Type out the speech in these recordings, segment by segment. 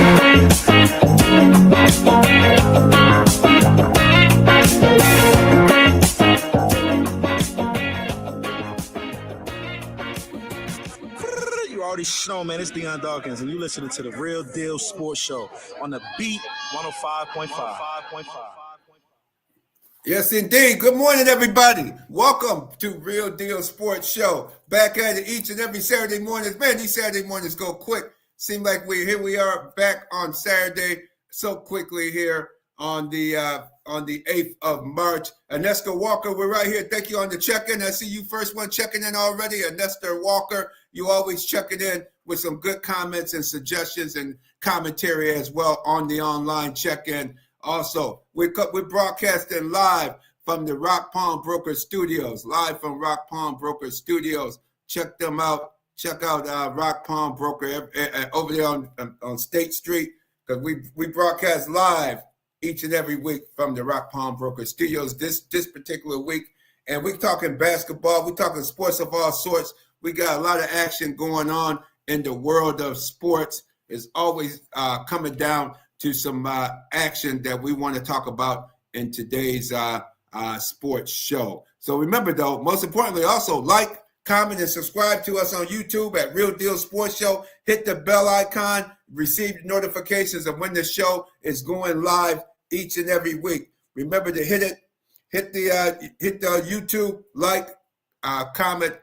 You already know, man. It's Deion Dawkins, and you listening to the Real Deal Sports Show on the Beat 105.5. Yes, indeed. Good morning, everybody. Welcome to Real Deal Sports Show. Back at it each and every Saturday morning. Man, these Saturday mornings go quick. Seem like we are back on Saturday so quickly here on the 8th of March. Anesta Walker, we're right here. Thank you on the check-in. I see you first one checking in already. Anesta Walker, you always checking in with some good comments and suggestions and commentary as well on the online check-in. Also, we're broadcasting live from the Rock Palm Broker Studios. Live from Rock Palm Broker Studios. Check them out. Check out Rock Palm Broker over there on State Street, because we broadcast live each and every week from the Rock Palm Broker Studios this particular week. And we're talking basketball. We're talking sports of all sorts. We got a lot of action going on in the world of sports. It's always coming down to some action that we want to talk about in today's sports show. So remember, though, most importantly, also like, comment, and subscribe to us on YouTube at Real Deal Sports Show. Hit the bell icon, receive notifications of when the show is going live each and every week. Remember to hit the YouTube like, comment,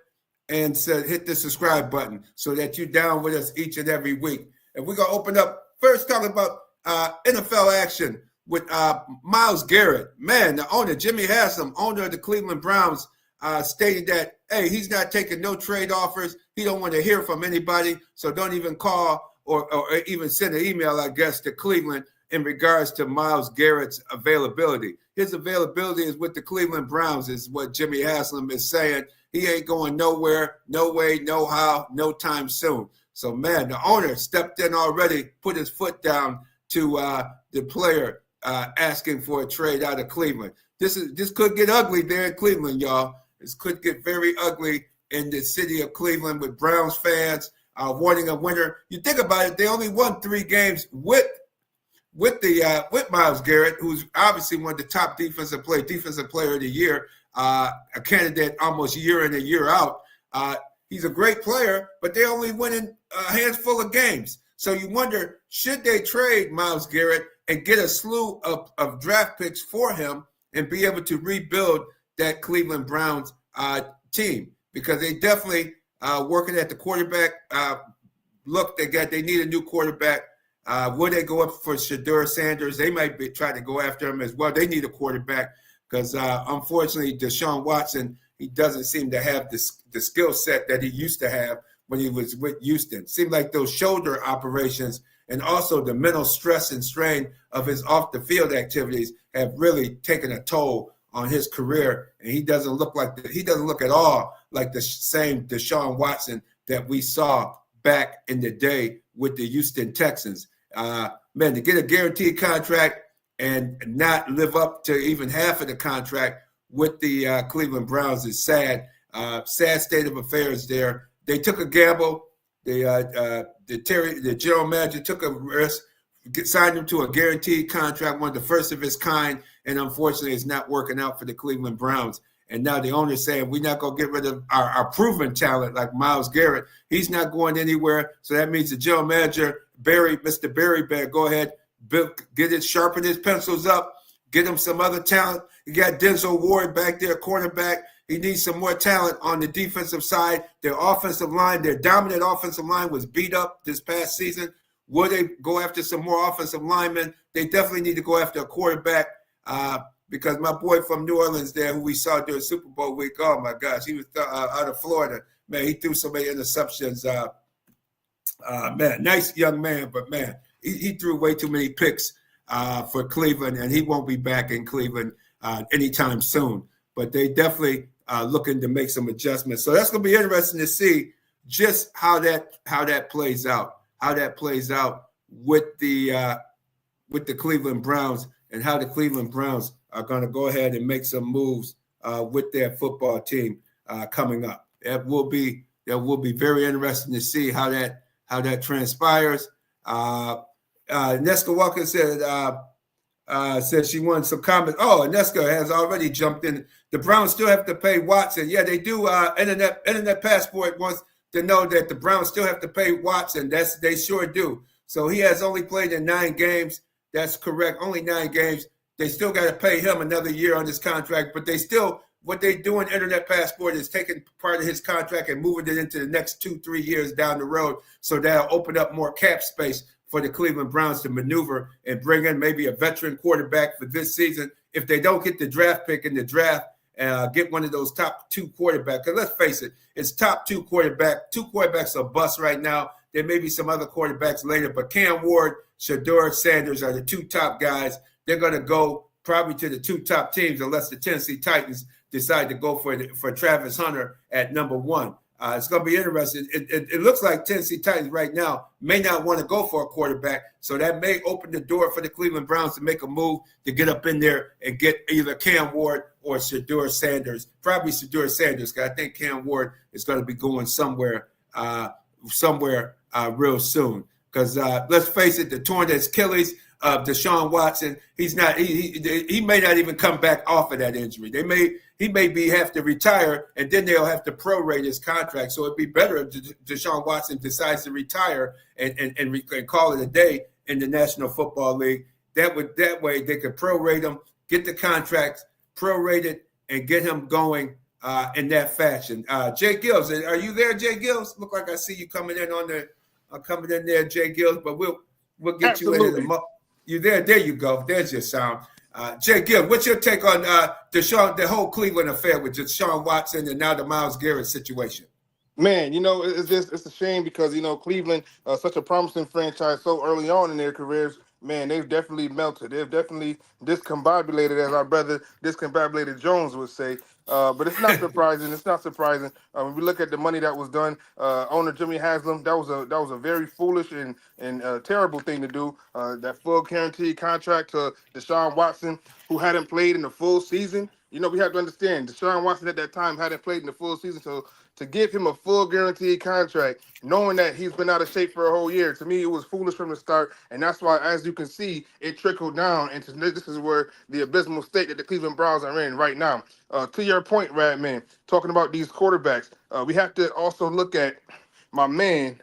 and hit the subscribe button so that you're down with us each and every week. And we're going to open up first talking about NFL action with Myles Garrett. Man, the owner, Jimmy Haslam, owner of the Cleveland Browns, stated that, hey, he's not taking no trade offers. He don't want to hear from anybody, so don't even call or even send an email, I guess, to Cleveland in regards to Myles Garrett's availability. His availability is with the Cleveland Browns, is what Jimmy Haslam is saying. He ain't going nowhere, no way, no how, no time soon. So, man, the owner stepped in already, put his foot down to the player asking for a trade out of Cleveland. This could get ugly there in Cleveland, y'all. This could get very ugly in the city of Cleveland with Browns fans wanting a winner. You think about it, they only won 3 games with Myles Garrett, who's obviously one of the top defensive player of the year, a candidate almost year in and year out. He's a great player, but they only winning a handful of games. So you wonder, should they trade Myles Garrett and get a slew of draft picks for him and be able to rebuild that Cleveland Browns team? Because they definitely working at the quarterback. Look, they need a new quarterback. Will they go up for Shedeur Sanders? They might be trying to go after him as well. They need a quarterback because, unfortunately, Deshaun Watson, he doesn't seem to have the skill set that he used to have when he was with Houston. Seemed like those shoulder operations and also the mental stress and strain of his off-the-field activities have really taken a toll on his career, and he doesn't look at all like the same Deshaun Watson that we saw back in the day with the Houston Texans. Man, to get a guaranteed contract and not live up to even half of the contract with the Cleveland Browns is sad. Sad state of affairs there. They took a gamble. The general manager took a risk, signed him to a guaranteed contract, one of the first of its kind, and unfortunately it's not working out for the Cleveland Browns. And now the owner's saying we're not going to get rid of our proven talent like Myles Garrett. He's not going anywhere. So that means the general manager, Mr. Barry better go ahead, sharpen his pencils up, get him some other talent. You got Denzel Ward back there, cornerback. He needs some more talent on the defensive side. Their offensive line, their dominant offensive line was beat up this past season. Will they go after some more offensive linemen? They definitely need to go after a quarterback because my boy from New Orleans there, who we saw during Super Bowl week, oh, my gosh, he was out of Florida. Man, he threw so many interceptions. Man, nice young man, but, man, he threw way too many picks for Cleveland, and he won't be back in Cleveland anytime soon. But they definitely looking to make some adjustments. So that's going to be interesting to see just how that plays out. How that plays out with the Cleveland Browns and how the Cleveland Browns are going to go ahead and make some moves with their football team coming up. That will be very interesting to see how that transpires. Neska Walker said she wanted some comments. Oh, Neska has already jumped in. The Browns still have to pay Watson. Yeah, they do. Internet Passport wants to know that the Browns still have to pay Watson. They sure do. So he has only played in 9 games. That's correct. Only 9 games. They still got to pay him another year on his contract, but what they do in Internet Passport is taking part of his contract and moving it into the next 2-3 years down the road. So that'll open up more cap space for the Cleveland Browns to maneuver and bring in maybe a veteran quarterback for this season. If they don't get the draft pick in the draft, get one of those top 2 quarterbacks. Because let's face it, it's top 2 quarterback. 2 quarterbacks are bust right now. There may be some other quarterbacks later, but Cam Ward, Shedeur Sanders are the 2 top guys. They're going to go probably to the 2 top teams unless the Tennessee Titans decide to go for Travis Hunter at number 1. It's going to be interesting. It looks like Tennessee Titans right now may not want to go for a quarterback, so that may open the door for the Cleveland Browns to make a move to get up in there and get either Cam Ward or Shedeur Sanders. Probably Shedeur Sanders, because I think Cam Ward is going to be going somewhere real soon. Because let's face it, the torn Achilles of Deshaun Watson, he may not even come back off of that injury. He may have to retire, and then they'll have to prorate his contract. So it'd be better if Deshaun Watson decides to retire and call it a day in the National Football League. That way they could prorate him, get the contracts prorated, and get him going in that fashion. J-GILLZ, are you there, J-GILLZ? Look like I see you coming in there, J-GILLZ, but we'll get Absolutely. you in the You there? There you go. There's your sound. J-GILLZ, what's your take on the whole Cleveland affair with Deshaun Watson and now the Myles Garrett situation? Man, it's a shame because, Cleveland, such a promising franchise so early on in their careers, man, they've definitely melted. They've definitely discombobulated, as our brother Discombobulated Jones would say. But it's not surprising. It's not surprising. When we look at the money that was done, owner Jimmy Haslam, that was a very foolish and terrible thing to do. That full guarantee contract to Deshaun Watson, who hadn't played in the full season. We have to understand, Deshaun Watson at that time hadn't played in the full season, so to give him a full guaranteed contract, knowing that he's been out of shape for a whole year, to me, it was foolish from the start. And that's why, as you can see, it trickled down into this is where the abysmal state that the Cleveland Browns are in right now. To your point, Radman, talking about these quarterbacks, we have to also look at my man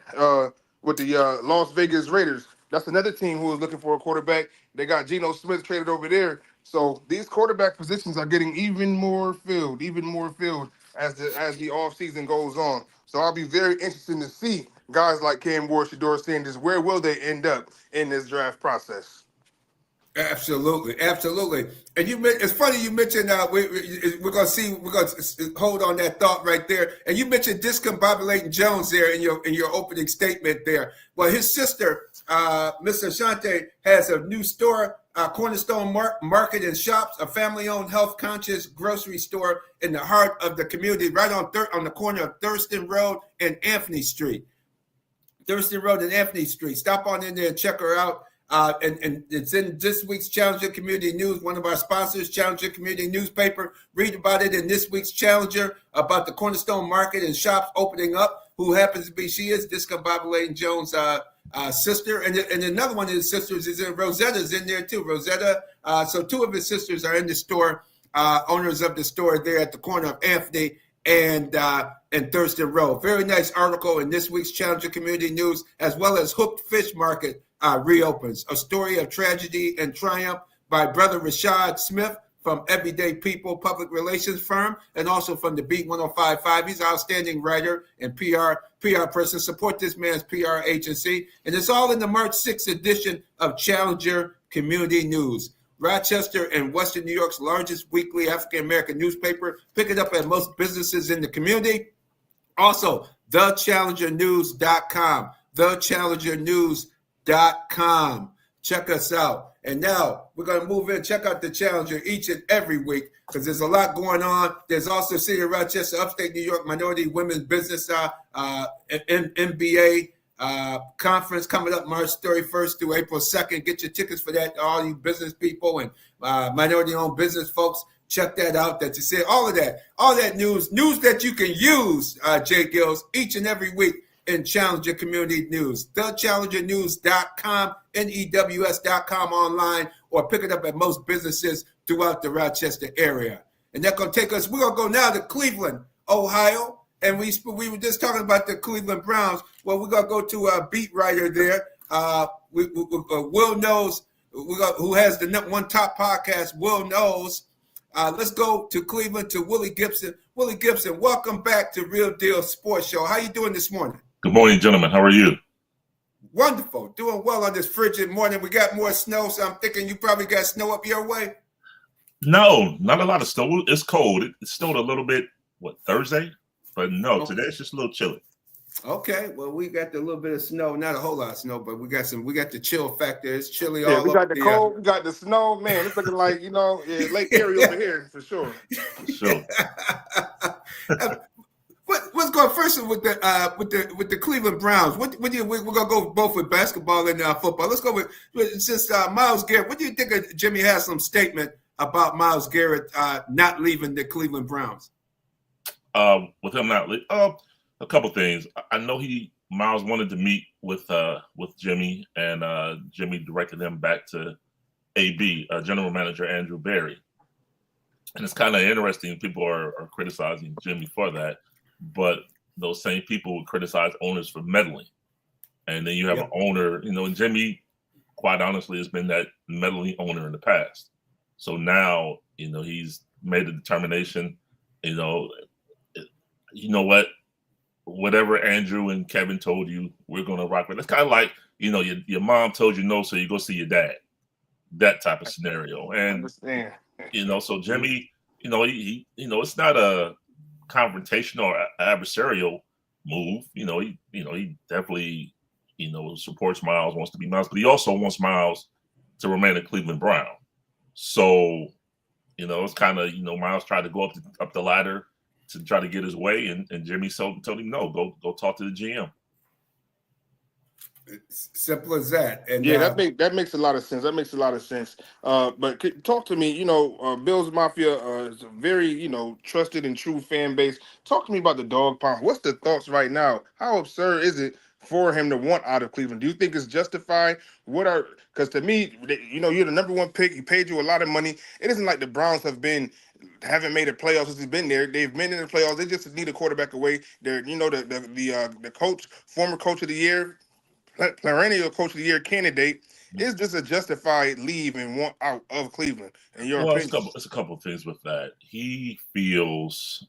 with the Las Vegas Raiders. That's another team who is looking for a quarterback. They got Geno Smith traded over there. So these quarterback positions are getting even more filled as the offseason goes on. So I'll be very interested to see guys like Cam Ward, Shedeur Sanders, where will they end up in this draft process? Absolutely. And it's funny you mentioned we're gonna hold on that thought right there. And you mentioned Discombobulating Jones there in your opening statement there. Well, his sister, Miss Ashante, has a new store, Cornerstone Market and Shops, a family-owned, health-conscious grocery store in the heart of the community, right on the corner of Thurston Road and Anthony Street. Stop on in there and check her out. And it's in this week's Challenger Community News, one of our sponsors, Challenger Community Newspaper. Read about it in this week's Challenger about the Cornerstone Market and Shops opening up. Who happens to be, she is Discombobulating Jones' sister. And another one of his sisters is Rosetta's in there too. Rosetta. So 2 of his sisters are in the store, owners of the store there at the corner of Anthony and Thurston Road. Very nice article in this week's Challenger Community News, as well as Hooked Fish Market reopens. A story of tragedy and triumph by Brother Rashad Smith from Everyday People public relations firm, and also from the Beat 105.5. He's an outstanding writer and PR person. Support this man's PR agency. And it's all in the March 6th edition of Challenger Community News. Rochester and Western New York's largest weekly African-American newspaper. Pick it up at most businesses in the community. Also, thechallengernews.com. thechallengernews.com. Check us out. And now we're going to move in, check out the Challenger each and every week because there's a lot going on. There's also City of Rochester, Upstate New York Minority Women's Business MBA conference coming up March 31st through April 2nd. Get your tickets for that, all you business people and minority-owned business folks. Check that out. That you see all that news that you can use, J-GILLZ, each and every week in Challenger community news. TheChallengerNews.com, NEWS.com online, or pick it up at most businesses throughout the Rochester area. And that's going to take us, we're going to go now to Cleveland, Ohio. And we were just talking about the Cleveland Browns. Well, we're going to go to a beat writer there. Will Knows, who has the #1 top podcast, Will Knows. Let's go to Cleveland to Willie Gibson. Willie Gibson, welcome back to Real Deal Sports Show. How you doing this morning? Good morning, gentlemen. How are you? Wonderful. Doing well on this frigid morning. We got more snow, so I'm thinking you probably got snow up your way. No, not a lot of snow. It's cold. It snowed a little bit, Thursday? But no, today it's just a little chilly. Okay, well, we got a little bit of snow, not a whole lot of snow, but we got the chill factor. It's chilly all over. We got the cold, we got the snow, man. It's looking like, Lake Erie over here for sure. For sure. What's going first with the Cleveland Browns? We're gonna go both with basketball and football. Let's go with since Myles Garrett. What do you think of Jimmy Haslam's statement about Myles Garrett not leaving the Cleveland Browns? With him not leaving, a couple things. I know Myles wanted to meet with Jimmy, and Jimmy directed him back to AB, General Manager Andrew Berry. And it's kind of interesting. People are criticizing Jimmy for that, but those same people would criticize owners for meddling. And then you have an owner, and Jimmy, quite honestly, has been that meddling owner in the past. So now, he's made a determination, you know what? Whatever Andrew and Kevin told you, we're going to rock with. It's kind of like, your mom told you no, so you go see your dad. That type of scenario. And, so Jimmy, he it's not a confrontational or adversarial move. He definitely, supports Myles, wants to be Myles, but he also wants Myles to remain a Cleveland Brown. So, it's kind of, Myles tried to go up the ladder to try to get his way, and Jimmy told him no, go talk to the GM. It's simple as that. And that makes a lot of sense. But talk to me. Bills Mafia is a very trusted and true fan base. Talk to me about the dog pound. What's the thoughts right now? How absurd is it for him to want out of Cleveland? Do you think it's justified? Because to me, you're the #1 pick. He paid you a lot of money. It isn't like the Browns haven't made a playoffs since he's been there. They've been in the playoffs. They just need a quarterback away. They're the coach, former coach of the year, perennial coach of the year candidate. Is this a justified leave and want out of Cleveland? In your opinion? It's a couple of things with that. He feels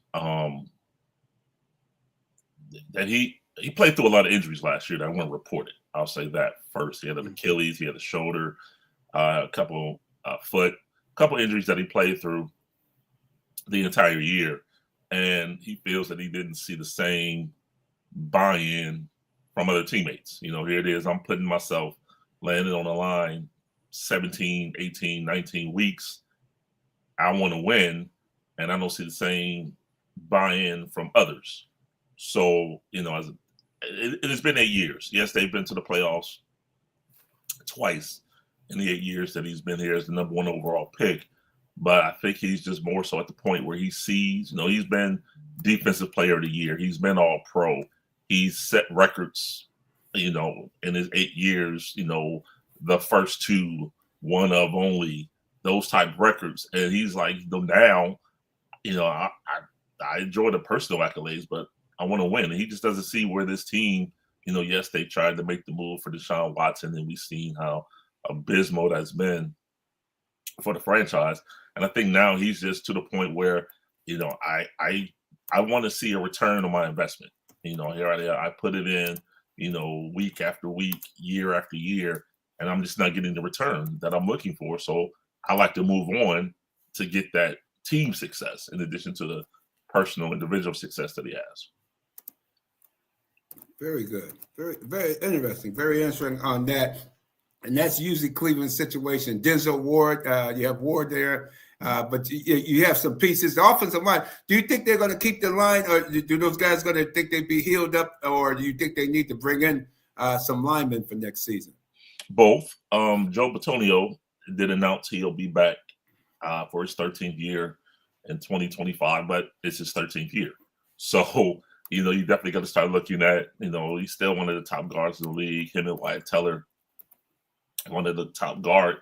that he played through a lot of injuries last year that weren't reported. I'll say that first. He had an Achilles, he had a shoulder, a couple foot, couple injuries that he played through the entire year, and he feels that he didn't see the same buy-in from other teammates. Here it is, I'm putting myself, landing on the line 17, 18, 19 weeks. I want to win, and I don't see the same buy-in from others. So, it has been 8 years. Yes, they've been to the playoffs twice in the 8 years that he's been here as the #1 overall pick. But I think he's just more so at the point where he sees, he's been defensive player of the year. He's been all pro. He's set records, in his 8 years, the first two, one of only, those type records. And he's like, now, I enjoy the personal accolades, but I want to win. And he just doesn't see where this team, yes, they tried to make the move for Deshaun Watson, and we've seen how abysmal that's been for the franchise. And I think now he's just to the point where, I want to see a return on my investment. Here I put it in, week after week, year after year, and I'm just not getting the return that I'm looking for. So I like to move on to get that team success in addition to the personal individual success that he has. Very good. Very, very interesting. Very interesting on that. And that's usually Cleveland's situation. Denzel Ward, you have Ward there, but you have some pieces. The offensive line, do you think they're going to keep the line, or do those guys going to think they'd be healed up, or do you think they need to bring in some linemen for next season? Both. Joe Bitonio did announce he'll be back for his 13th year in 2025, but it's his 13th year. So, you definitely got to start looking at, he's still one of the top guards in the league. Him and Wyatt Teller, one of the top guard.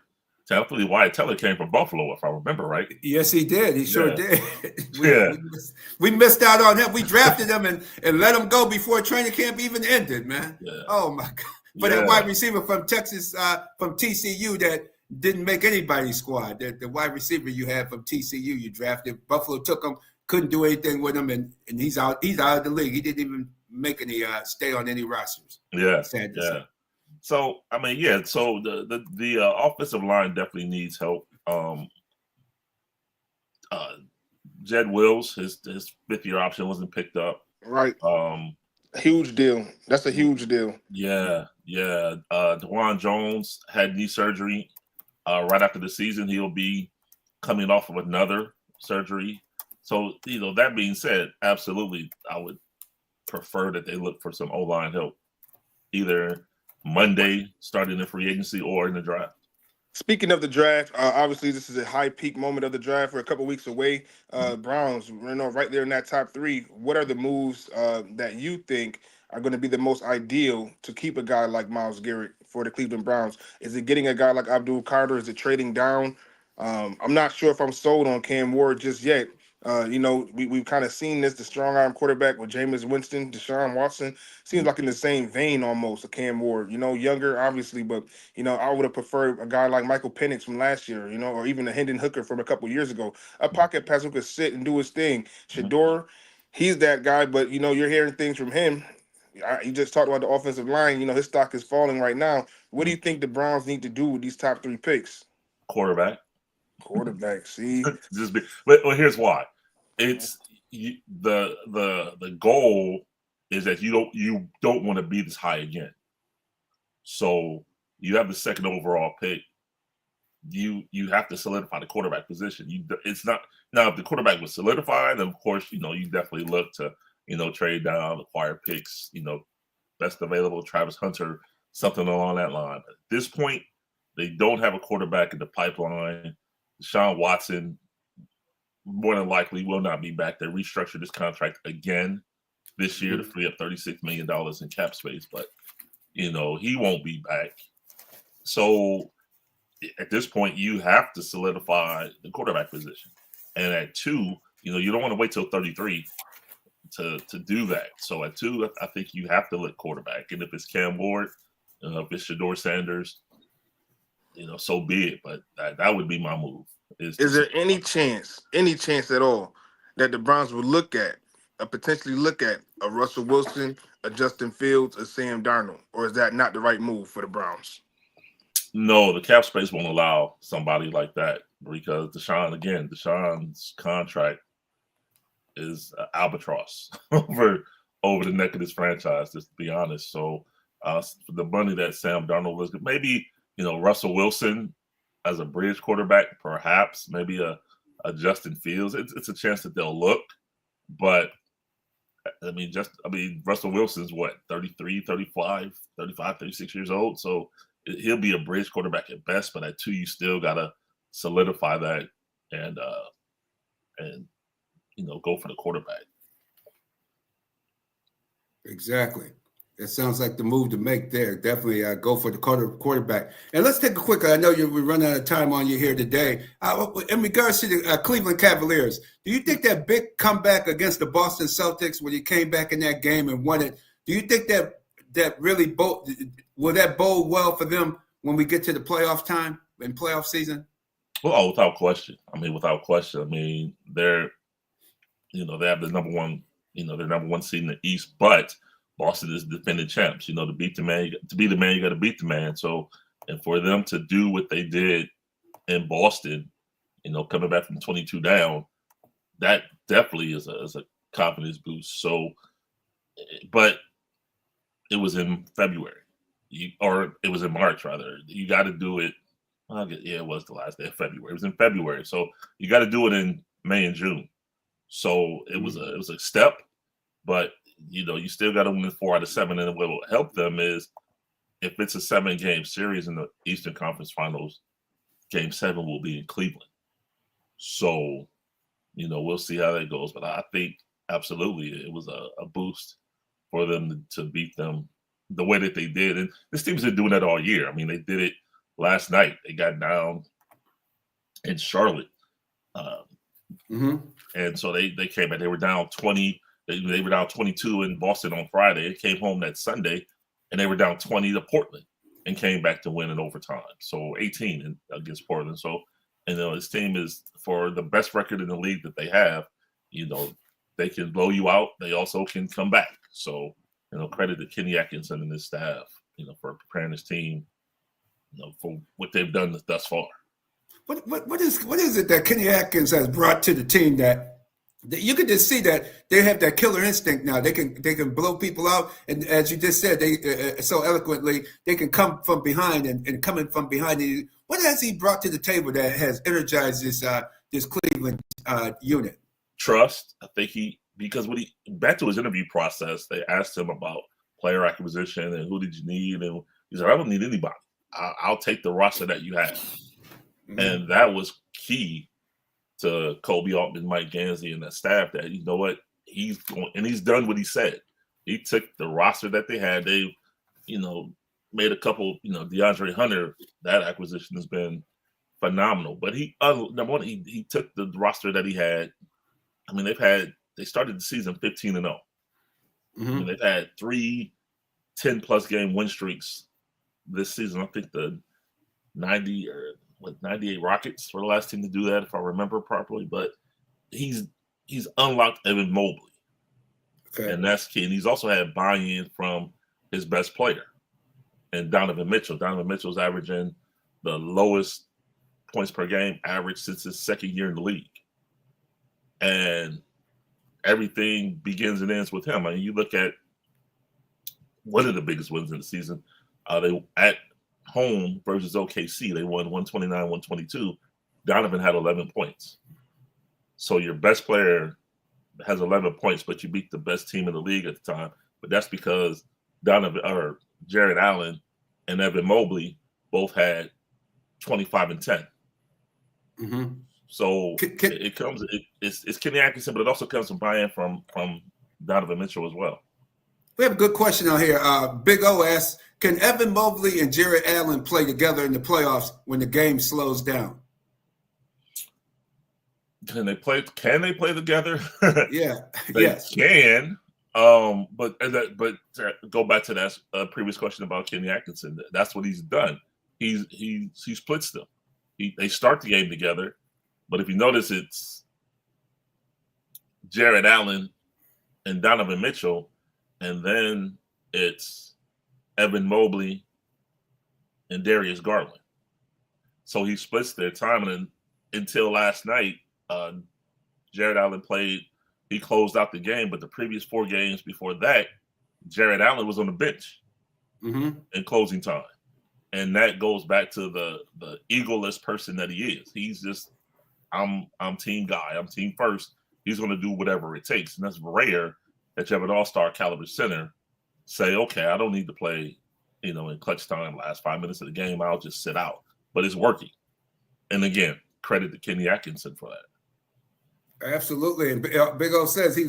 Technically, Wyatt Teller came from Buffalo, if I remember right. Yes, he did. He sure did. Yeah. We missed out on him. We drafted him and let him go before training camp even ended, man. Yeah. Oh, my God. But that wide receiver from Texas, from TCU that didn't make anybody's squad, the wide receiver you had from TCU you drafted, Buffalo took him, couldn't do anything with him, and he's out of the league. He didn't even make any stay on any rosters. Yeah. Sad to say. So, I mean, so the offensive line definitely needs help. J-GILLZ, his fifth-year option wasn't picked up. Right. Huge deal. That's a huge deal. Yeah. DeJuan Jones had knee surgery right after the season. He'll be coming off of another surgery. So, that being said, absolutely, I would prefer that they look for some O-line help, either Monday, starting in free agency, or in the draft. Speaking of the draft, obviously this is a high peak moment of the draft. We're a couple weeks away. Browns, right there in that top 3. What are the moves that you think are going to be the most ideal to keep a guy like Myles Garrett for the Cleveland Browns? Is it getting a guy like Abdul Carter? Is it trading down? I'm not sure if I'm sold on Cam Ward just yet. We've kind of seen this, the strong arm quarterback with Jameis Winston, Deshaun Watson. Seems like in the same vein almost, a Cam Ward, younger, obviously, but, I would have preferred a guy like Michael Penix from last year, or even a Hendon Hooker from a couple years ago. A pocket passer who could sit and do his thing. Shador, he's that guy, but, you're hearing things from him. You just talked about the offensive line. His stock is falling right now. What do you think the Browns need to do with these top 3 picks? Quarterback, see? But here's why. It's the goal is that you don't want to be this high again. So you have the second overall pick. You have to solidify the quarterback position. It's not now if the quarterback was solidified, then of course you definitely look to trade down, acquire picks. Best available, Travis Hunter, something along that line. But at this point, they don't have a quarterback in the pipeline. Deshaun Watson more than likely will not be back. They restructured his contract again this year to free up $36 million in cap space, but he won't be back. So at this point, you have to solidify the quarterback position. And at 2, you don't want to wait till 33 to do that. So at 2, I think you have to look quarterback. And if it's Cam Ward, if it's Shador Sanders, so be it. But that would be my move. Is there any chance at all that the Browns would potentially look at a Russell Wilson, a Justin Fields, a Sam Darnold? Or is that not the right move for the Browns? No, the cap space won't allow somebody like that because Deshaun's contract is albatross over the neck of this franchise, just to be honest. So for the money that Sam Darnold was, maybe, Russell Wilson as a bridge quarterback, perhaps, maybe a Justin Fields. It's a chance that they'll look, but Russell Wilson's what, 33, 35, 36 years old. So he'll be a bridge quarterback at best, but at 2, you still got to solidify that and go for the quarterback. Exactly. It sounds like the move to make there. Definitely go for the quarterback. And let's take a quick, I know we're running out of time on you here today. In regards to the Cleveland Cavaliers, do you think that big comeback against the Boston Celtics when you came back in that game and won it, do you think that really will that bode well for them when we get to the playoff time and playoff season? Well, without question. They're, they have the number one, their number 1 seed in the East, but Boston is defending champs. To beat the man, you got to beat the man. So, and for them to do what they did in Boston, coming back from 22 down, that definitely is a confidence boost. So, but it was in February, or it was in March rather. You got to do it. It was the last day of February. It was in February, so you got to do it in May and June. So it was a step, but you still got to win 4 out of 7. And what will help them is if it's a 7-game series in the Eastern Conference Finals, Game 7 will be in Cleveland. So, we'll see how that goes. But I think Absolutely. It was a boost for them to beat them the way that they did. And this team's been doing that all year. I mean, they did it last night. They got down in Charlotte. And so they came back. They were down 20. They were down 22 in Boston on Friday. They came home that Sunday, and they were down 20 to Portland and came back to win in overtime. So 18 against Portland. So, this team is, for the best record in the league that they have, they can blow you out. They also can come back. So, credit to Kenny Atkinson and his staff, for preparing his team, for what they've done thus far. What is it that Kenny Atkins has brought to the team that you can just see that they have that killer instinct now? They can blow people out, and as you just said, they so eloquently, they can come from behind and coming from behind. What has he brought to the table that has energized this Cleveland unit? Trust. I think because back to his interview process, they asked him about player acquisition and who did you need, and he said, "I don't need anybody. I'll take the roster that you have." And that was key to Kobe Altman, Mike Gansey, and that staff, that, he's done what he said. He took the roster that they had. They, made a couple, DeAndre Hunter, that acquisition has been phenomenal. But number one, he took the roster that he had. I mean, they started the season 15-0. I mean, they've had 3 10-plus game win streaks this season. I think the 98 Rockets were the last team to do that, if I remember properly. But he's unlocked Evan Mobley, and that's key. And he's also had buy-in from his best player, and Donovan Mitchell. Donovan Mitchell's averaging the lowest points per game average since his second year in the league, and everything begins and ends with him. I mean, you look at one of the biggest wins in the season. They at home versus OKC, they won 129-122. Donovan had 11 points. So your best player has 11 points, but you beat the best team in the league at the time. But that's because Jared Allen and Evan Mobley both had 25 and 10. So it's Kenny Atkinson, but it also comes from buy-in from Donovan Mitchell as well. We have a good question out here. Big O asks, can Evan Mobley and Jared Allen play together in the playoffs when the game slows down? Can they play together? Yeah. They can. But to go back to that previous question about Kenny Atkinson, that's what he's done. He splits them. They start the game together, but if you notice, it's Jared Allen and Donovan Mitchell, and then it's Evan Mobley and Darius Garland. So he splits their time, and until last night, Jared Allen played. He closed out the game, but the previous 4 games before that, Jared Allen was on the bench in closing time. And that goes back to the egoless person that he is. He's just, I'm team guy. I'm team first. He's going to do whatever it takes. And that's rare that you have an all-star caliber center say, okay, I don't need to play, in clutch time, last 5 minutes of the game. I'll just sit out. But it's working. And again, credit to Kenny Atkinson for that. Absolutely. And Big O says he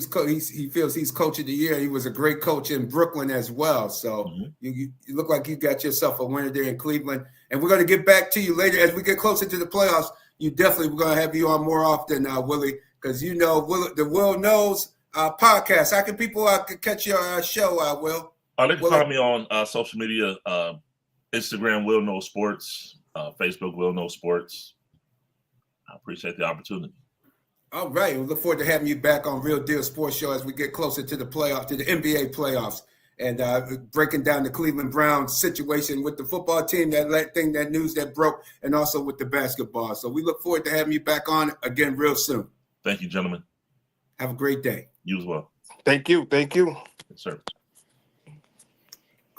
feels he's coach of the year. He was a great coach in Brooklyn as well. So you look like you got yourself a winner there in Cleveland. And we're going to get back to you later as we get closer to the playoffs. We're going to have you on more often, Willie, because the Will Knows podcast. How can people catch your show, Will? They can find me on social media, Instagram, Will Knows Sports, Facebook, Will Knows Sports. I appreciate the opportunity. All right. We look forward to having you back on Real Deal Sports Show as we get closer to the playoffs, to the NBA playoffs, and breaking down the Cleveland Browns situation with the football team, that news that broke, and also with the basketball. So we look forward to having you back on again real soon. Thank you, gentlemen. Have a great day. You as well. Thank you. Yes, sir.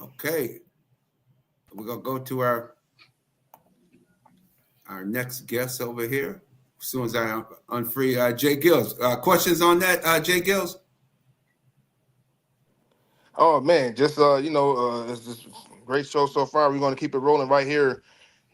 Okay. We're going to go to our next guest over here. As soon as I unfree J-GILLZ. Questions on that, J-GILLZ? Oh man, just it's just a great show so far. We're going to keep it rolling right here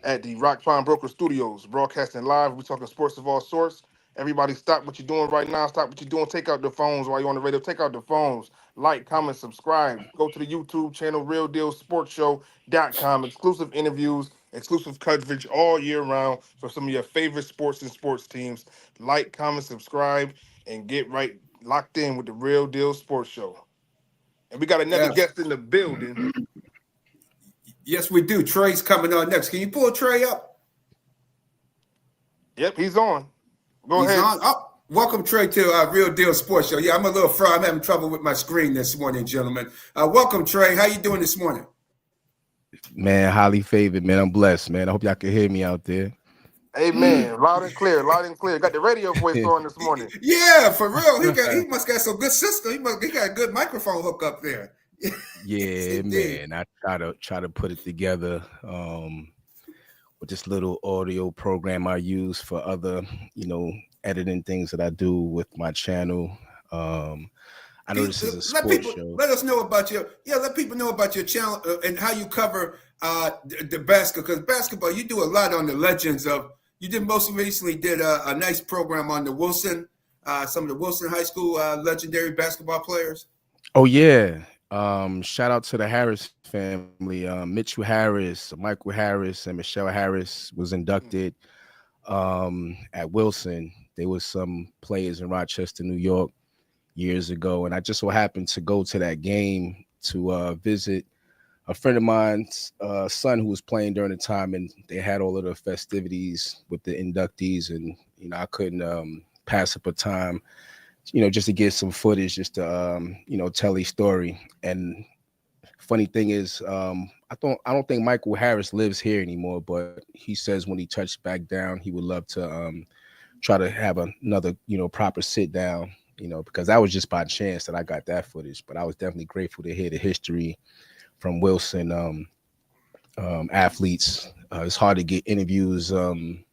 at the Rock Pond Broker Studios, broadcasting live. We're talking sports of all sorts. Everybody stop what you're doing right now. Stop what you're doing. Take out the phones while you're on the radio. Take out the phones. Like, comment, subscribe. Go to the YouTube channel, RealDealSportsShow.com. Exclusive interviews, exclusive coverage all year round for some of your favorite sports and sports teams. Like, comment, subscribe, and get right locked in with the Real Deal Sports Show. And we got another Yes. guest in the building. Yes, we do. Trey's coming on next. Can you pull Trey up? Yep, he's on. Go He's ahead. on. Oh, welcome, Trey, to Real Deal Sports Show. Yeah, I'm a little fried. I'm having trouble with my screen this morning, gentlemen. Welcome, Trey. How you doing this morning? Man, highly favored, man. I'm blessed, man. I hope y'all can hear me out there. Amen. Loud and clear, loud and clear. Got the radio voice on this morning. Yeah, for real. He must got some good system. He got a good microphone hook up there. Yeah, man. I try to put it together with this little audio program I use for other, editing things that I do with my channel. I know this is a sports show. Let us know about let people know about your channel and how you cover the basketball. Because basketball, you do a lot on the legends of. You did most recently did a nice program on the Wilson, some of the Wilson High School legendary basketball players. Oh yeah. Shout out to the Harris family. Mitchell Harris, Michael Harris, and Michelle Harris was inducted at Wilson. There was some players in Rochester, New York years ago, and I just so happened to go to that game to visit a friend of mine's son who was playing during the time, and they had all of the festivities with the inductees, and I couldn't pass up a time, just to get some footage, just to tell a story. And funny thing is, I don't think Michael Harris lives here anymore, but he says when he touched back down, he would love to try to have another proper sit down, because that was just by chance that I got that footage. But I was definitely grateful to hear the history from Wilson athletes. It's hard to get interviews from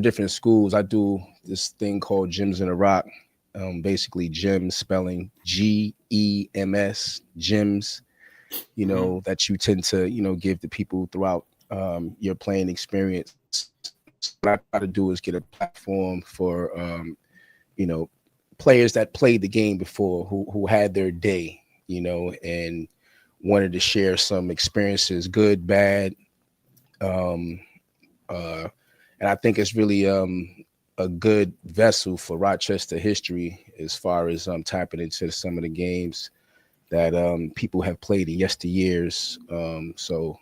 different schools. I do this thing called Gems in the Rock. Basically gems spelling GEMS, gems, that you tend to, give to people throughout your playing experience. What I try to do is get a platform for, players that played the game before who had their day, and wanted to share some experiences, good, bad. And I think it's really a good vessel for Rochester history as far as tapping into some of the games that people have played in yesteryears. So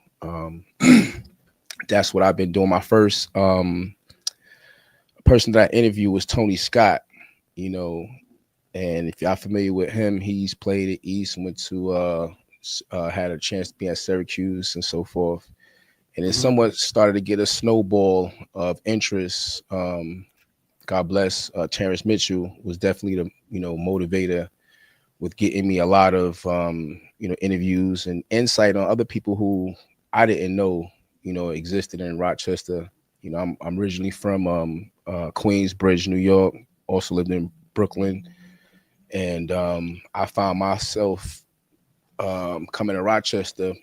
that's what I've been doing. My first person that I interviewed was Tony Scott, and if y'all familiar with him, he's played at East, went to had a chance to be at Syracuse and so forth. And it somewhat started to get a snowball of interest. God bless Terrence Mitchell was definitely the motivator with getting me a lot of interviews and insight on other people who I didn't know existed in Rochester. I'm originally from Queensbridge, New York. Also lived in Brooklyn, and I found myself coming to Rochester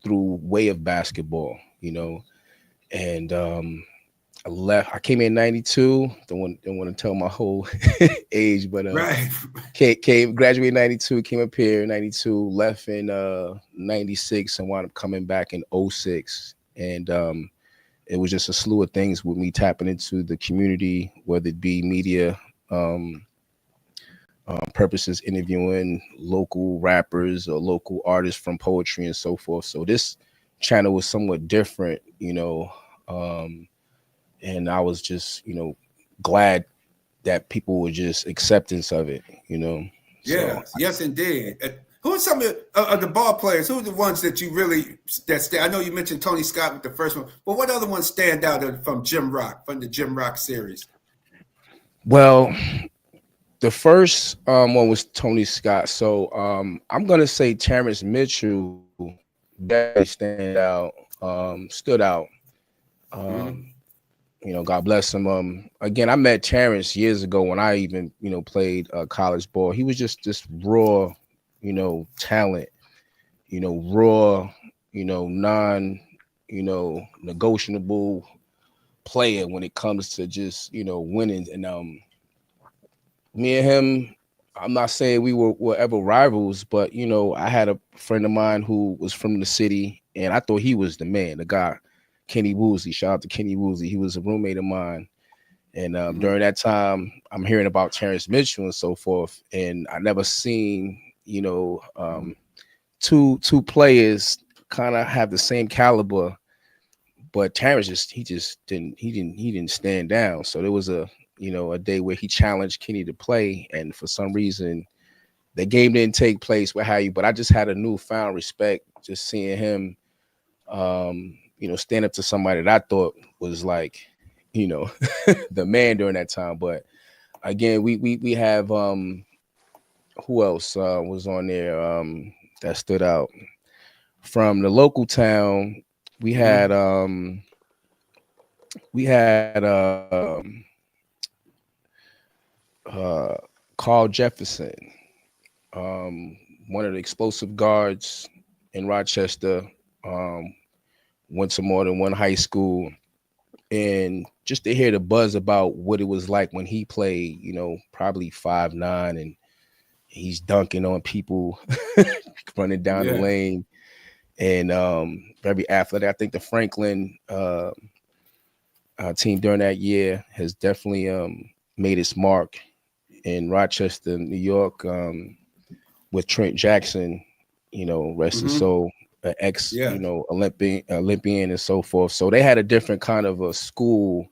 through way of basketball, and I left. I came in 92. Don't want to tell my whole age, but Right. graduated in 92, came up here in 92, left in 96, and wound up coming back in 06. And it was just a slew of things with me tapping into the community, whether it be media purposes, interviewing local rappers or local artists from poetry and so forth. So this channel was somewhat different, and I was just, glad that people were just acceptance of it, Yes, yes, indeed. Who are some of the ball players? Who are the ones that you really I know you mentioned Tony Scott with the first one, but what other ones stand out from the Jim Rock series? Well, the first one was Tony Scott. So I'm gonna say Terrence Mitchell definitely stood out. God bless him. Again, I met Terrence years ago when I even, played college ball. He was just this raw, talent, raw, non, negotiable player when it comes to just, winning. And me and him, I'm not saying we were ever rivals, but you know, I had a friend of mine who was from the city, and I thought he was the man, the guy, Kenny Woolsey. Shout out to Kenny Woolsey. He was a roommate of mine. And during that time, I'm hearing about Terrence Mitchell and so forth, and I never seen, you know, two players kind of have the same caliber, but Terrence he didn't stand down. So there was a a day where he challenged Kenny to play, and for some reason the game didn't take place. What have you? But I just had a newfound respect just seeing him, stand up to somebody that I thought was like, the man during that time. But again, we have who else was on there that stood out from the local town. We had Carl Jefferson, one of the explosive guards in Rochester. Went to more than one high school, and just to hear the buzz about what it was like when he played, probably 5'9", and he's dunking on people, running down the lane, and very athletic. I think the Franklin team during that year has definitely made its mark in Rochester, New York, with Trent Jackson, rest his soul, ex, Olympian and so forth. So they had a different kind of a school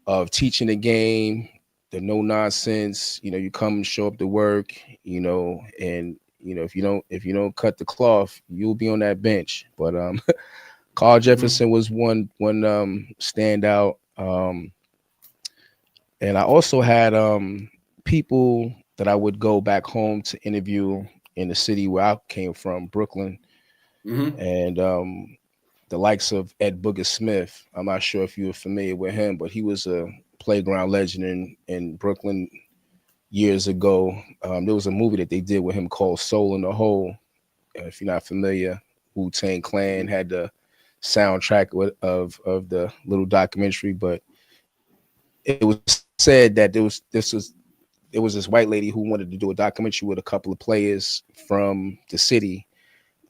of teaching the game, the no nonsense. You come and show up to work, and if you don't cut the cloth, you'll be on that bench. But Carl Jefferson was one standout. And I also had people that I would go back home to interview in the city where I came from, Brooklyn, and the likes of Ed Booger Smith. I'm not sure if you were familiar with him, but he was a playground legend in Brooklyn years ago. There was a movie that they did with him called Soul in the Hole. If you're not familiar, Wu-Tang Clan had the soundtrack of the little documentary, but it was said that there was this white lady who wanted to do a documentary with a couple of players from the city.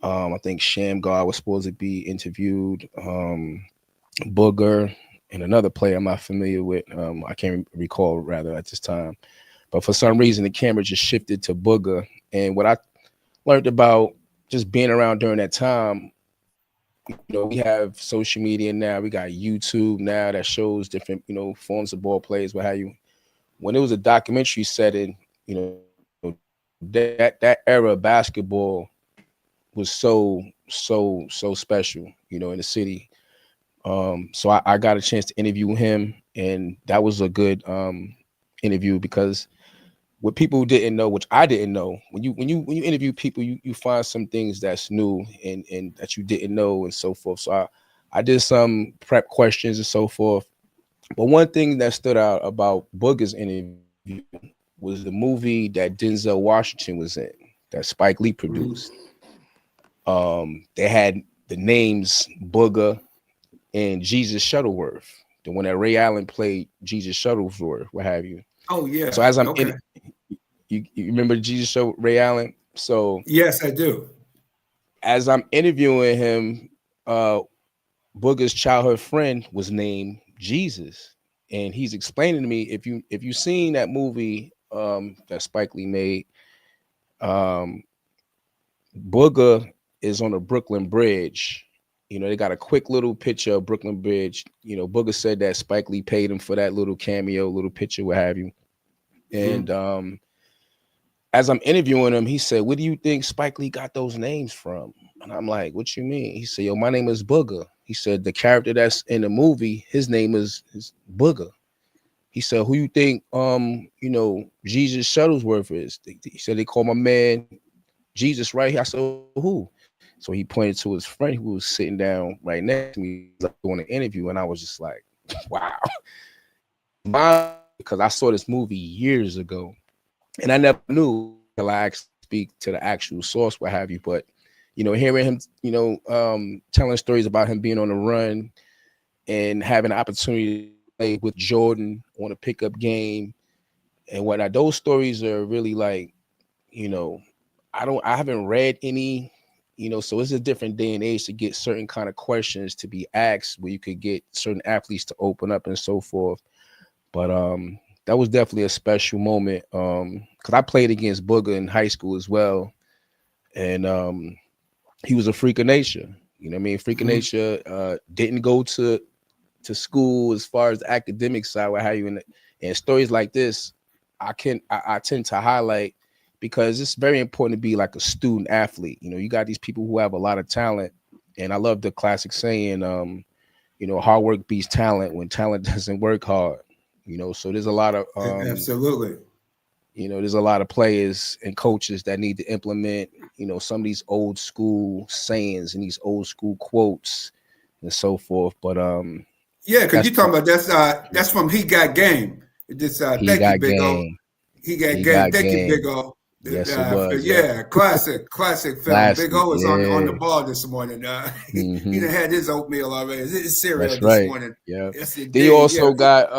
I think Shamgar was supposed to be interviewed, Booger, and another player I'm not familiar with. I can't recall rather at this time. But for some reason, the camera just shifted to Booger. And what I learned about just being around during that time, we have social media now. We got YouTube now that shows different, forms of ball players, what have you. When it was a documentary setting, that era of basketball was so special, in the city. So I got a chance to interview him, and that was a good interview because what people didn't know, which I didn't know, when you interview people, you find some things that's new and that you didn't know and so forth. So I did some prep questions and so forth. But one thing that stood out about Booger's interview was the movie that Denzel Washington was in, that Spike Lee produced. They had the names Booger and Jesus Shuttleworth, the one that Ray Allen played, Jesus Shuttleworth, what have you. Oh yeah. So as I'm you remember Jesus Ray Allen? So yes, I do. As I'm interviewing him, Booger's childhood friend was named Jesus, and he's explaining to me, if you seen that movie that Spike Lee made, Booger is on a Brooklyn Bridge. They got a quick little picture of Brooklyn Bridge. Booger said that Spike Lee paid him for that little cameo, little picture, what have you. And as I'm interviewing him, he said, "Where do you think Spike Lee got those names from?" And I'm like, "What you mean?" He said, "Yo, my name is Booger." He said, "The character that's in the movie, his name is Booger." He said, "Who you think, Jesus Shuttlesworth is?" He said, "They call my man Jesus right here." I said, "Who?" So he pointed to his friend who was sitting down right next to me doing an interview, and I was just like, "Wow!" Because I saw this movie years ago, and I never knew until I actually speak to the actual source, what have you. But hearing him, telling stories about him being on the run and having an opportunity to play with Jordan on a pickup game, and whatnot. Those stories are really like, I haven't read any, so it's a different day and age to get certain kind of questions to be asked where you could get certain athletes to open up and so forth. But that was definitely a special moment. Because I played against Booger in high school as well. And he was a freak of nature. You know what I mean? Freak of nature, didn't go to school as far as the academic side, what have you. And stories like this, I tend to highlight because it's very important to be like a student athlete. You got these people who have a lot of talent. And I love the classic saying, hard work beats talent when talent doesn't work hard. So there's a lot of absolutely. There's a lot of players and coaches that need to implement, some of these old school sayings and these old school quotes and so forth. But yeah, because you're talking about that's from He Got Game. This thank you, Big O. He Got Game. Thank you, Big O. Yes, it was. Yeah, classic film. Classic, Big O was on the ball this morning. He done had his oatmeal already. His cereal this morning. Yeah. Yes, then you also got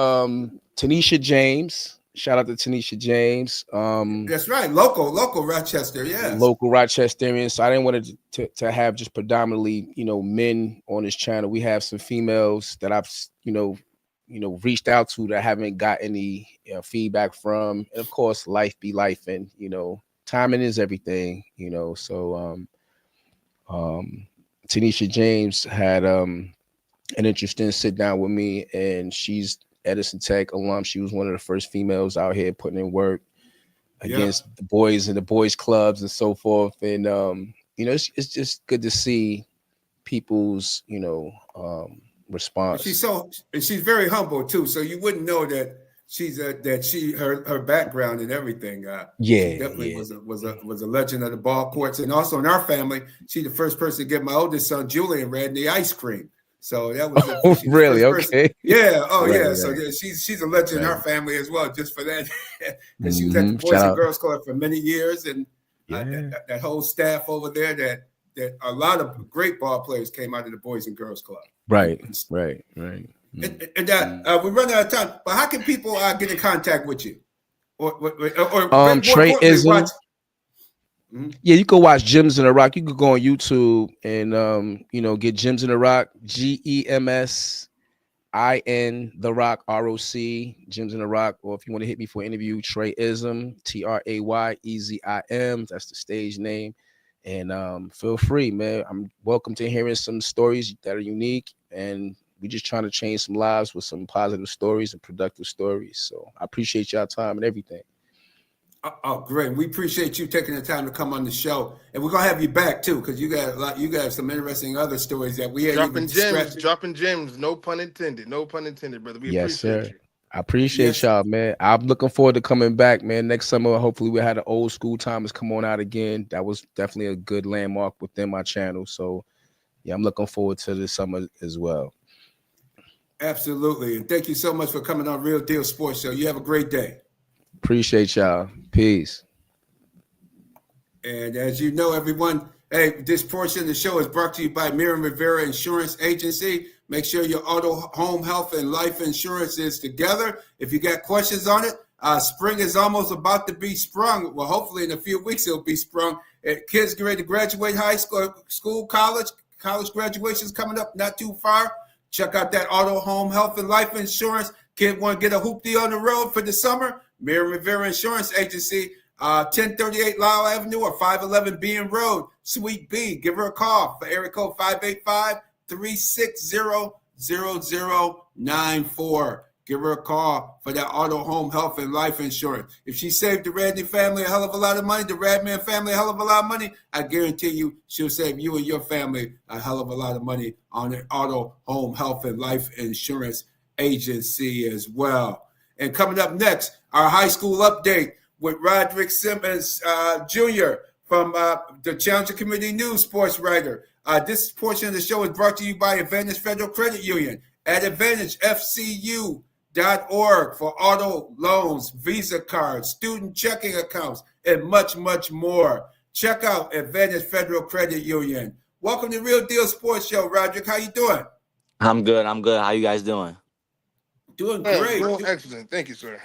Tanisha James. Shout out to Tanisha James. That's right. Local Rochester. Yes. Local Rochesterian. So I didn't want to have just predominantly, men on this channel. We have some females that I've, reached out to that I haven't got any feedback from. And of course, life be life, and timing is everything. So Tanisha James had an interesting sit down with me, and she's Edison Tech alum. She was one of the first females out here putting in work against the boys and the boys clubs and so forth. And it's just good to see people's response. She's very humble too. So you wouldn't know that she's her background and everything. She definitely was a legend of the ball courts. And also in our family, she's the first person to get my oldest son Julian Radney ice cream. So that was really okay. Yeah. Oh, right, yeah. Right. So she's a legend in our family as well, just for that. And she was at the Boys and Girls Club for many years, and that whole staff over there. That a lot of great ball players came out of the Boys and Girls Club. Right. And we run out of time. But how can people get in contact with you? Or Trey-ism. Yeah, you can watch Gems in the Rock. You could go on YouTube and get Gems in the Rock, GEMS IN the Rock ROC, Gems in the Rock. Or if you want to hit me for an interview, Trey-ism, TRAYEZIM. That's the stage name. And feel free, man. I'm welcome to hearing some stories that are unique, and we're just trying to change some lives with some positive stories and productive stories. So I appreciate y'all time and everything. Oh, great. We appreciate you taking the time to come on the show. And we're going to have you back, too, because you got some interesting other stories that we had. Dropping gems. No pun intended, brother. We appreciate you. I appreciate y'all, man. I'm looking forward to coming back, man. Next summer, hopefully we'll have the old school timers come on out again. That was definitely a good landmark within my channel. So, yeah, I'm looking forward to this summer as well. Absolutely. And thank you so much for coming on Real Deal Sports Show. You have a great day. Appreciate y'all. Peace. And as you know, everyone, hey, this portion of the show is brought to you by Miriam Rivera Insurance Agency. Make sure your auto, home, health, and life insurance is together. If you got questions on it, spring is almost about to be sprung. Well, hopefully in a few weeks it'll be sprung. Kids get ready to graduate high school, college graduation's coming up not too far. Check out that auto, home, health, and life insurance. Kid want to get a hoopty on the road for the summer? Miriam Rivera Insurance Agency, 1038 Lyle Avenue or 511 Bean Road, Suite B. Give her a call for area code 585-360-0094. Give her a call for that auto, home, health, and life insurance. If she saved the Radney family a hell of a lot of money, the Radman family a hell of a lot of money, I guarantee you she'll save you and your family a hell of a lot of money on the auto, home, health, and life insurance agency as well. And coming up next, our high school update with Roderick Simmons Jr. from the Challenger Community News sports writer. This portion of the show is brought to you by Advantage Federal Credit Union at AdvantageFCU.org for auto loans, Visa cards, student checking accounts, and much, much more. Check out Advantage Federal Credit Union. Welcome to Real Deal Sports Show, Roderick. How you doing? I'm good. How you guys doing? Doing great. Doing excellent. Thank you, sir.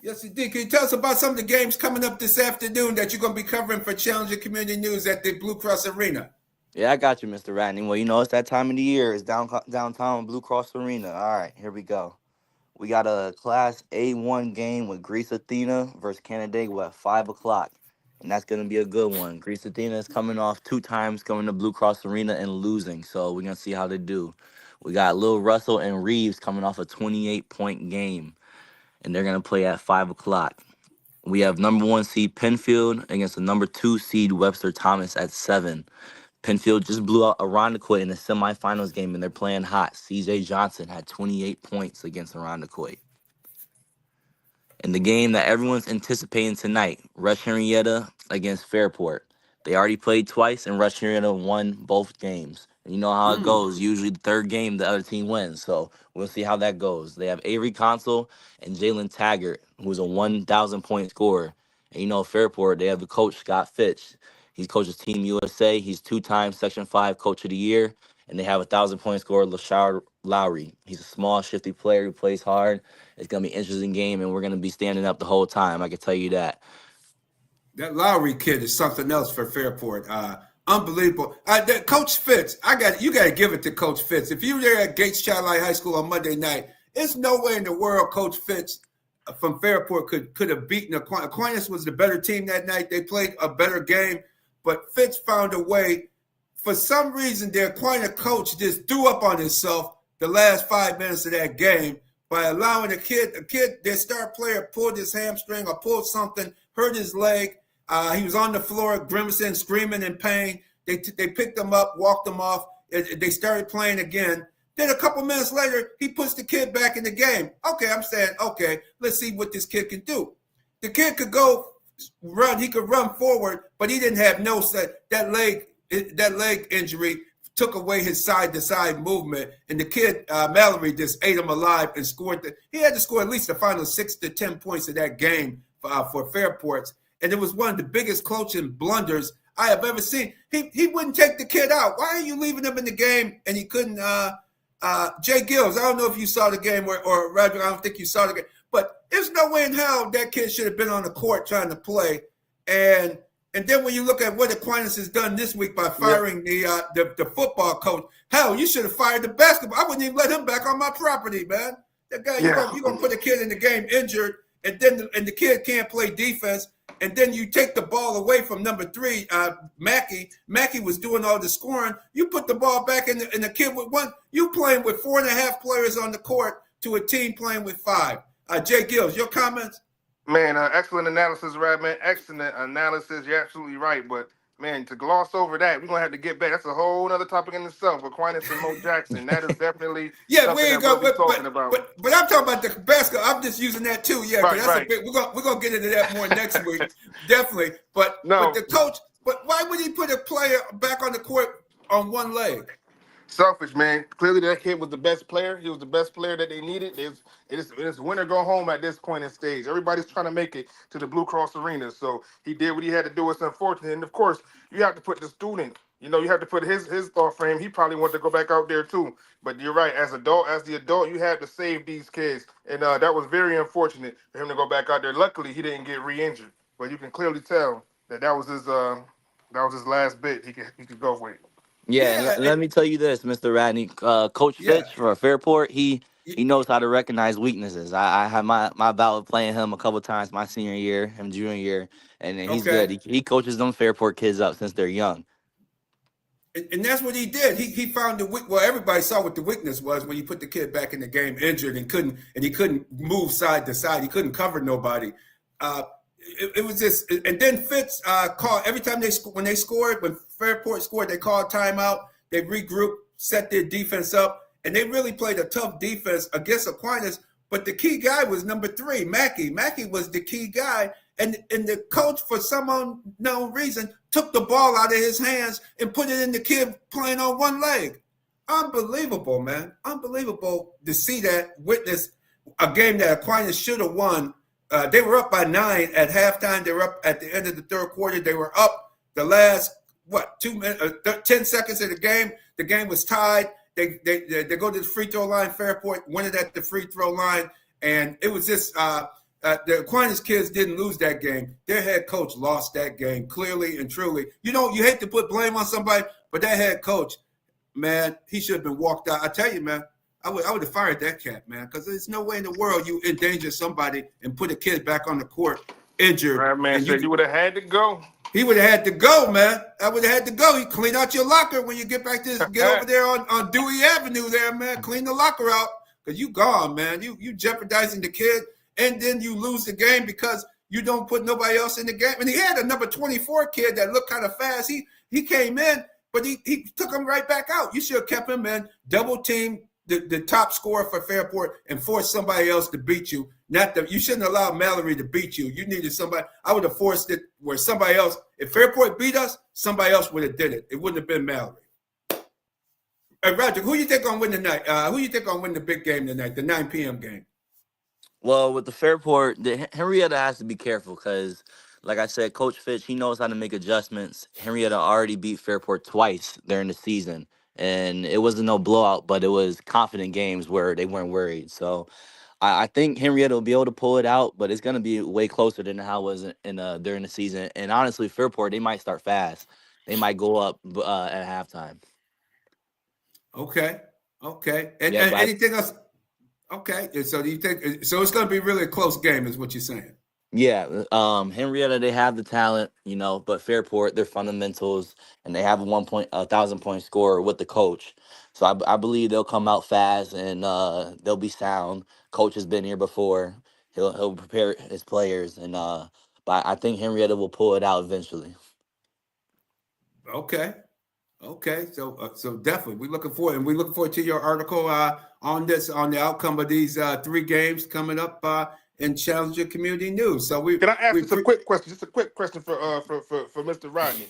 Yes, indeed. Can you tell us about some of the games coming up this afternoon that you're going to be covering for Challenger Community News at the Blue Cross Arena? Yeah, I got you, Mr. Ratney. Well, it's that time of the year. It's downtown Blue Cross Arena. All right, here we go. We got a Class A1 game with Greece Athena versus Canandaigua at 5 o'clock. And that's going to be a good one. Greece Athena is coming off 2 times coming to Blue Cross Arena and losing. So we're going to see how they do. We got Lil Russell and Reeves coming off a 28-point game. And they're going to play at 5 o'clock. We have number 1 seed Penfield against the number 2 seed Webster Thomas at 7. Penfield just blew out Irondequoit in the semifinals game, and they're playing hot. C.J. Johnson had 28 points against Irondequoit. In the game that everyone's anticipating tonight, Rush Henrietta against Fairport. They already played twice, and Rush Henrietta won both games. And you know how it goes. Usually the third game, the other team wins. So we'll see how that goes. They have Avery Consul and Jalen Taggart, who's a 1,000-point scorer. And Fairport, they have the coach, Scott Fitch. He coaches Team USA. He's 2-time Section 5 Coach of the Year. And they have a 1,000-point scorer, LaShard Lowry. He's a small, shifty player who plays hard. It's going to be an interesting game, and we're going to be standing up the whole time. I can tell you that. That Lowry kid is something else for Fairport. Unbelievable. Coach Fitz, you got to give it to Coach Fitz. If you were there at Gates Childline High School on Monday night, there's no way in the world Coach Fitz from Fairport could have beaten Aquinas. Aquinas was the better team that night. They played a better game, but Fitz found a way. For some reason, the Aquinas coach just threw up on himself the last 5 minutes of that game by allowing their star player pulled his hamstring or pulled something, hurt his leg. He was on the floor, grimacing, screaming in pain. They picked him up, walked him off. They started playing again. Then a couple minutes later, he puts the kid back in the game. Okay, I'm saying, okay, let's see what this kid can do. The kid could go run. He could run forward, but he didn't have that leg injury took away his side-to-side movement, and the kid, Mallory, just ate him alive and scored. He had to score at least the final 6 to 10 points of that game for Fairport, and it was one of the biggest coaching blunders I have ever seen. He wouldn't take the kid out. Why are you leaving him in the game? And he couldn't. J-GILLZ, I don't know if you saw the game or Roger, I don't think you saw the game, but there's no way in hell that kid should have been on the court trying to play. And then when you look at what Aquinas has done this week by firing the football coach, hell, you should have fired the basketball. I wouldn't even let him back on my property, man. That guy, you're gonna put a kid in the game injured, and the kid can't play defense, and then you take the ball away from number 3, Mackey. Mackey was doing all the scoring. You put the ball back in the kid with 1. You playing with 4.5 players on the court to a team playing with 5. J-GILLZ, your comments? Man, excellent analysis, right, man. Excellent analysis. You're absolutely right. But, man, to gloss over that, we're going to have to get back. That's a whole other topic in itself. Aquinas and Mo Jackson. That is definitely we ain't going to talking about. But I'm talking about the basketball. I'm just using that, too. Yeah, right. We're going to get into that more next week. Definitely. But the coach, but why would he put a player back on the court on one leg? Selfish, man. Clearly, that kid was the best player. He was the best player that they needed. It's win or go home at this point in stage. Everybody's trying to make it to the Blue Cross Arena. So he did what he had to do. It's unfortunate. And, of course, you have to put the student, you have to put his thought frame. He probably wanted to go back out there, too. But you're right. As the adult, you have to save these kids. And that was very unfortunate for him to go back out there. Luckily, he didn't get re-injured. But you can clearly tell that was his last bit he could go with. Yeah, let me tell you this, Mr. Radney. Coach Fitch for Fairport, he knows how to recognize weaknesses. I had my bout with playing him a couple of times my senior year and junior year, and he's good. He coaches them Fairport kids up since they're young. And that's what he did. He found everybody saw what the weakness was when you put the kid back in the game injured and he couldn't move side to side. He couldn't cover nobody. It was just, and then Fitz called every time when Fairport scored, they called timeout. They regrouped, set their defense up, and they really played a tough defense against Aquinas. But the key guy was number 3, Mackey. Mackey was the key guy, and the coach, for some unknown reason, took the ball out of his hands and put it in the kid playing on one leg. Unbelievable, man! Unbelievable to see that, witness a game that Aquinas should have won. They were up by 9 at halftime. They were up at the end of the third quarter. They were up the last 2 minutes, 10 seconds of the game. The game was tied. They go to the free throw line. Fairport won it at the free throw line, and it was just the Aquinas kids didn't lose that game. Their head coach lost that game clearly and truly. You hate to put blame on somebody, but that head coach, man, he should have been walked out. I tell you, man, I would have fired that cat, man, because there's no way in the world you endanger somebody and put a kid back on the court injured. Right, man, and you would have had to go. He would have had to go, man. I would have had to go. You clean out your locker when you get back to get over there on Dewey Avenue there, man. Clean the locker out because you gone, man. You jeopardizing the kid, and then you lose the game because you don't put nobody else in the game. And he had a number 24 kid that looked kind of fast. He came in, but he took him right back out. You should have kept him in, double team the top scorer for Fairport and force somebody else to beat you. You shouldn't allow Mallory to beat you. You needed somebody. I would have forced it where somebody else, if Fairport beat us, somebody else would have did it. It wouldn't have been Mallory. Hey, Roger, who you think on win tonight? Who you think on win the big game tonight, the 9 p.m. game? Well, with the Fairport, Henrietta has to be careful because, like I said, Coach Fitch, he knows how to make adjustments. Henrietta already beat Fairport twice during the season, and it wasn't no blowout, but it was confident games where they weren't worried. So I think Henrietta will be able to pull it out, but it's going to be way closer than how it was during the season. And honestly, Fairport, they might start fast. They might go up at halftime. Okay. And Yeah, anything else? Okay. So do you think so? It's going to be really a close game, is what you're saying? Yeah, Henrietta, they have the talent, but Fairport, their fundamentals, and they have a 1,000 point scorer with the coach. So I believe they'll come out fast and they'll be sound. Coach has been here before. He'll prepare his players, and but I think Henrietta will pull it out eventually. Okay. So definitely we're looking forward to your article on the outcome of these 3 games coming up in Challenger Community News. So Can I ask just a quick question for Mr. Rodney?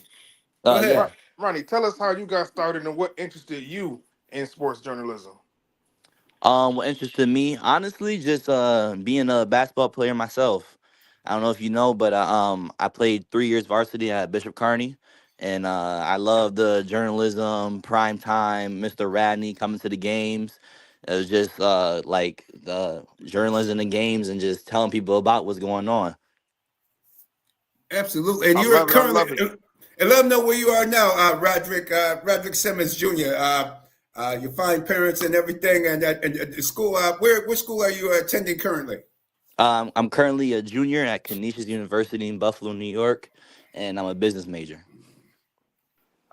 Go ahead. Yeah. Ronnie, tell us how you got started and what interested you in sports journalism. What interested me, honestly, just being a basketball player myself. I don't know if you know, but I played 3 years varsity at Bishop Kearney, and I love the journalism, prime time, Mr. Radney coming to the games. It was just like the journalism in games and just telling people about what's going on. Absolutely, and you're currently. And let them know where you are now, Roderick Simmons Jr. Your fine parents and everything, and the school. Which school are you attending currently? I'm currently a junior at Canisius University in Buffalo, New York, and I'm a business major.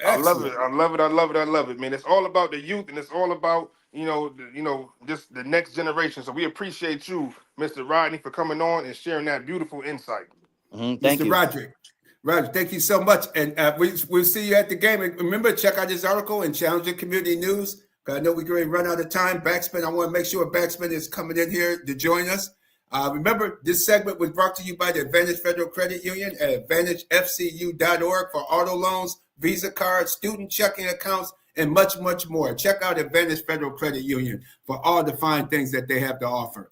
Excellent. I love it, man. It's all about the youth, and it's all about just the next generation. So we appreciate you, Mr. Rodney, for coming on and sharing that beautiful insight. Thank Mr. you, Roderick. Roger, thank you so much, and we'll see you at the game. And remember, check out this article in Challenger Community News. I know we're going to run out of time. BacSpin, I want to make sure BacSpin is coming in here to join us. Remember, this segment was brought to you by the Advantage Federal Credit Union at AdvantageFCU.org for auto loans, Visa cards, student checking accounts, and much, much more. Check out Advantage Federal Credit Union for all the fine things that they have to offer.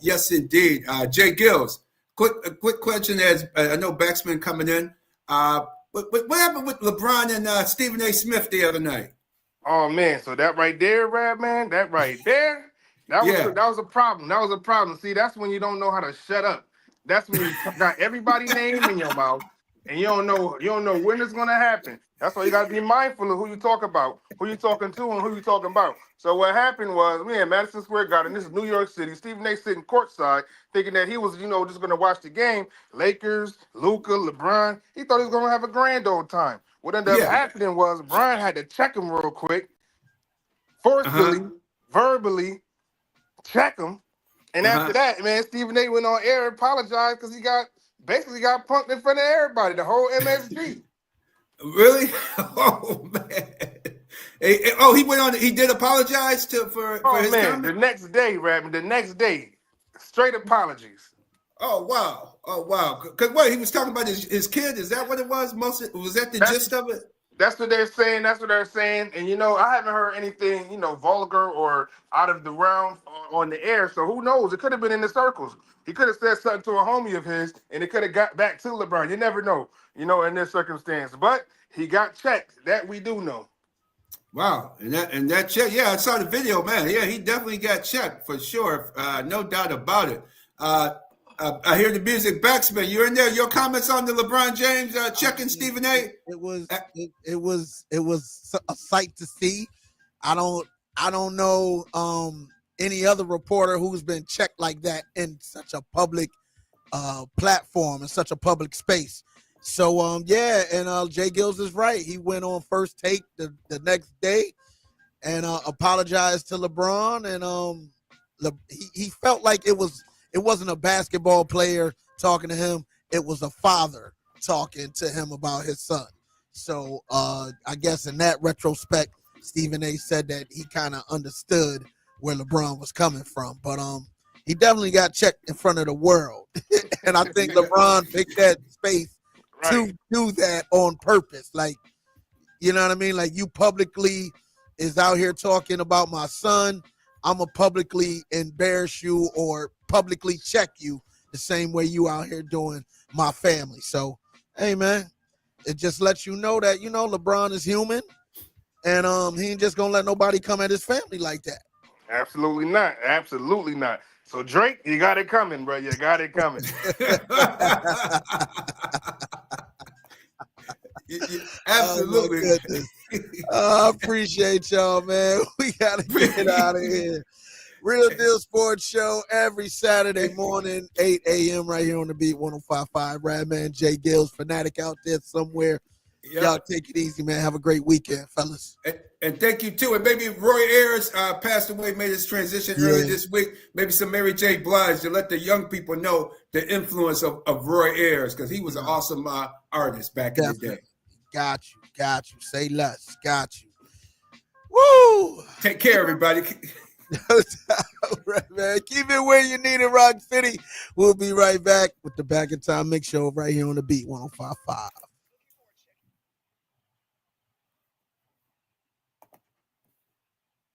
Yes, indeed. J-GILLZ. Quick question as I know BacSpin coming in. What happened with LeBron and Stephen A. Smith the other night? Oh man, so that right there, Rad man, that was a problem. That was a problem. See, that's when you don't know how to shut up. That's when you got everybody's name in your mouth and you don't know when it's gonna happen. That's why you gotta be mindful of who you talk about, who you talking to, and who you talking about. So what happened was we had Madison Square Garden. This is New York City. Stephen A. sitting courtside, thinking that he was, just gonna watch the game. Lakers, Luka, LeBron. He thought he was gonna have a grand old time. What ended up happening was Brian had to check him real quick, forcefully, verbally check him. And after that, man, Stephen A. went on air and apologized because he basically got punked in front of everybody, the whole MSG. Really? Oh man! He went on. He did apologize for his comment? The next day, Rabin. The next day, straight apologies. Oh wow! Because he was talking about his kid. Is that what it was? Was that the gist of it? That's what they're saying. And I haven't heard anything vulgar or out of the realm on the air. So who knows? It could have been in the circles. He could have said something to a homie of his, and it could have got back to LeBron. You never know, in this circumstance. But he got checked. That we do know. Wow, and that check. Yeah, I saw the video, man. Yeah, he definitely got checked for sure. No doubt about it. I hear the music. BacSpin, you're in there. Your comments on the LeBron James checking Stephen A. It was a sight to see. I don't know any other reporter who's been checked like that in such a public platform, in such a public space. So J-GILLZ is right. He went on First Take the next day and apologized to LeBron, and he felt like it wasn't a basketball player talking to him. It was a father talking to him about his son. So I guess in that retrospect, Stephen A said that he kind of understood where LeBron was coming from. But he definitely got checked in front of the world. And I think LeBron picked that space to do that on purpose. Like, you know what I mean? Like, you publicly is out here talking about my son. I'm going to publicly embarrass you or publicly check you the same way you out here doing my family. So, hey, man, it just lets you know that, LeBron is human, and he ain't just going to let nobody come at his family like that. Absolutely not. Absolutely not. So, Drake, you got it coming, bro. You got it coming. Absolutely. I appreciate y'all, man. We got to get out of here. Real Deal Sports Show every Saturday morning, 8 a.m. right here on the Beat 105.5. Radman, J-GILLZ, Fanatic out there somewhere. Yep. Y'all take it easy, man. Have a great weekend, fellas. And thank you, too. And maybe Roy Ayers passed away, made his transition earlier this week. Maybe some Mary J. Blige to let the young people know the influence of Roy Ayers, because he was an awesome artist back in the day. Got you. Say less. Got you. Woo! Take care, everybody. All right, man. Keep it where you need it, Rock City. We'll be right back with the Back in Time Mix Show right here on the Beat 105.5.